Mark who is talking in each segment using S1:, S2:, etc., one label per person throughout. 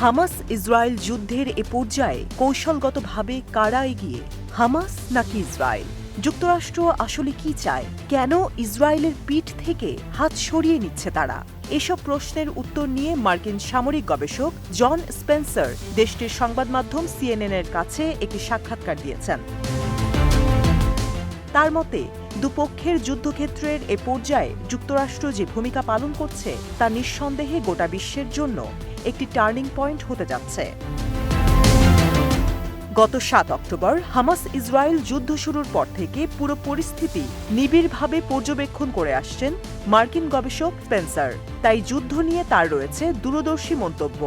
S1: Hamas Israel যুদ্ধের এ পর্যায়ে কৌশলগতভাবে কারা এগিয়ে, হামাস নাকি ইসরায়েল? যুক্তরাষ্ট্র আসলে কি চায়? কেন ইসরায়েলের পিঠ থেকে হাত সরিয়ে নিচ্ছে তারা? এসব প্রশ্নের উত্তর নিয়ে মার্কিন সামরিক গবেষক জন স্পেন্সার দেশটির সংবাদ মাধ্যম সিএনএন-এর কাছে একটি সাক্ষাৎকার দিয়েছেন। তার মতে, দুপক্ষের যুদ্ধক্ষেত্রের এ পর্যায়ে যুক্তরাষ্ট্র যে ভূমিকা পালন করছে তা নিঃসন্দেহে গোটা বিশ্বের জন্য একটি টার্নিং পয়েন্ট হতে যাচ্ছে। গত ৭ অক্টোবর হামাস ইসরায়েল যুদ্ধ শুরুর পর থেকে পুরো পরিস্থিতি নিবিড়ভাবে পর্যবেক্ষণ করে আসছেন মার্কিন গবেষক স্পেন্সার। তাই যুদ্ধ নিয়ে তার রয়েছে দূরদর্শী মন্তব্য।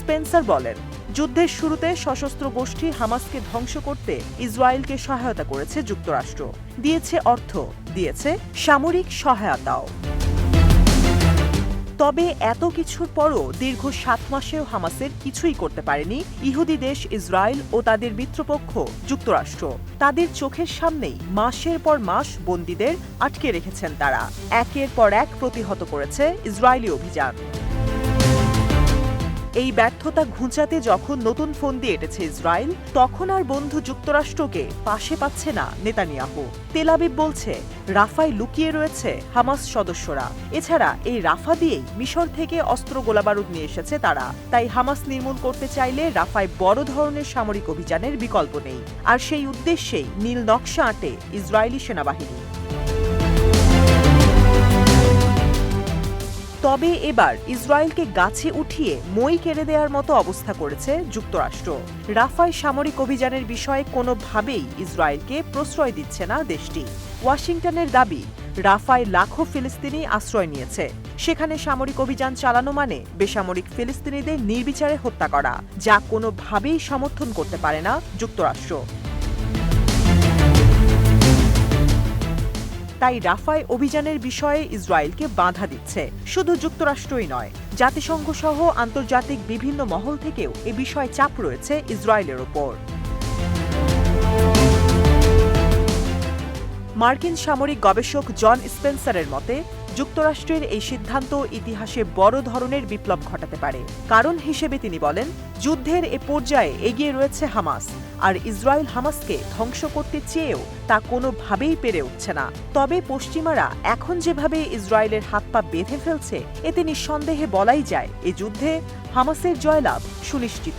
S1: স্পেন্সার বলেন, যুদ্ধের শুরুতে সশস্ত্র গোষ্ঠী হামাসকে ধ্বংস করতে ইসরায়েলকে সহায়তা করেছে যুক্তরাষ্ট্র, দিয়েছে অর্থ, দিয়েছে সামরিক সহায়তাও। তবে এত কিছুর পরও দীর্ঘ ৭ মাসেও হামাসের কিছুই করতে পারেনি ইহুদি দেশ ইসরায়েল ও তাদের মিত্রপক্ষ যুক্তরাষ্ট্র। তাদের চোখের সামনেই মাসের পর মাস বন্দীদের আটকে রেখেছেন তারা। একের পর এক প্রতিহত করেছে ইসরায়েলি অভিযান। এই ব্যর্থতা ঘুঁচাতে যখন নতুন ফন্দি এঁটেছে ইসরায়েল, তখন আর বন্ধু যুক্তরাষ্ট্রকে পাশে পাচ্ছে না নেতানিয়াহু। তেল আবিব বলছে, রাফায় লুকিয়ে রয়েছে হামাস সদস্যরা। এছাড়া এই রাফা দিয়েই মিশর থেকে অস্ত্র গোলাবারুদ নিয়ে এসেছে তারা। তাই হামাস নির্মূল করতে চাইলে রাফায় বড় ধরনের সামরিক অভিযানের বিকল্প নেই। আর সেই উদ্দেশ্যেই নীল নকশা আঁটে ইসরায়েলি সেনাবাহিনী। তবে এবার ইসরায়েলকে গাছে উঠিয়ে মই কেড়ে দেওয়ার মতো অবস্থা করেছে যুক্তরাষ্ট্র। রাফায় সামরিক অভিযানের বিষয়ে কোনোভাবেই ইসরায়েলকে প্রশ্রয় দিচ্ছে না দেশটি। ওয়াশিংটনের দাবি, রাফায় লাখো ফিলিস্তিনি আশ্রয় নিয়েছে। সেখানে সামরিক অভিযান চালানো মানে বেসামরিক ফিলিস্তিনিদের নির্বিচারে হত্যা করা, যা কোনোভাবেই সমর্থন করতে পারে না যুক্তরাষ্ট্র। তাই রাফায় অভিযানের বিষয়ে ইসরায়েলকে বাধা দিচ্ছে শুধু যুক্তরাষ্ট্রই নয়, জাতিসংঘ সহ আন্তর্জাতিক বিভিন্ন মহল থেকেও এ বিষয়ে চাপ রয়েছে ইসরায়েলের ওপর। মার্কিন সামরিক গবেষক জন স্পেন্সারের মতে, যুক্তরাষ্ট্রের এই সিদ্ধান্ত ইতিহাসে বড় ধরনের বিপ্লব ঘটাতে পারে। কারণ হিসেবে তিনি বলেন, যুদ্ধের এ পর্যায়ে এগিয়ে রয়েছে হামাস, আর ইসরায়েল হামাসকে ধ্বংস করতে চেয়েও তা কোনোভাবেই পেরে উঠছে না। তবে পশ্চিমারা এখন যেভাবে ইসরায়েলের হাত পা বেঁধে ফেলছে, এতে নিঃসন্দেহে বলাই যায় এ যুদ্ধে হামাসের জয়লাভ সুনিশ্চিত।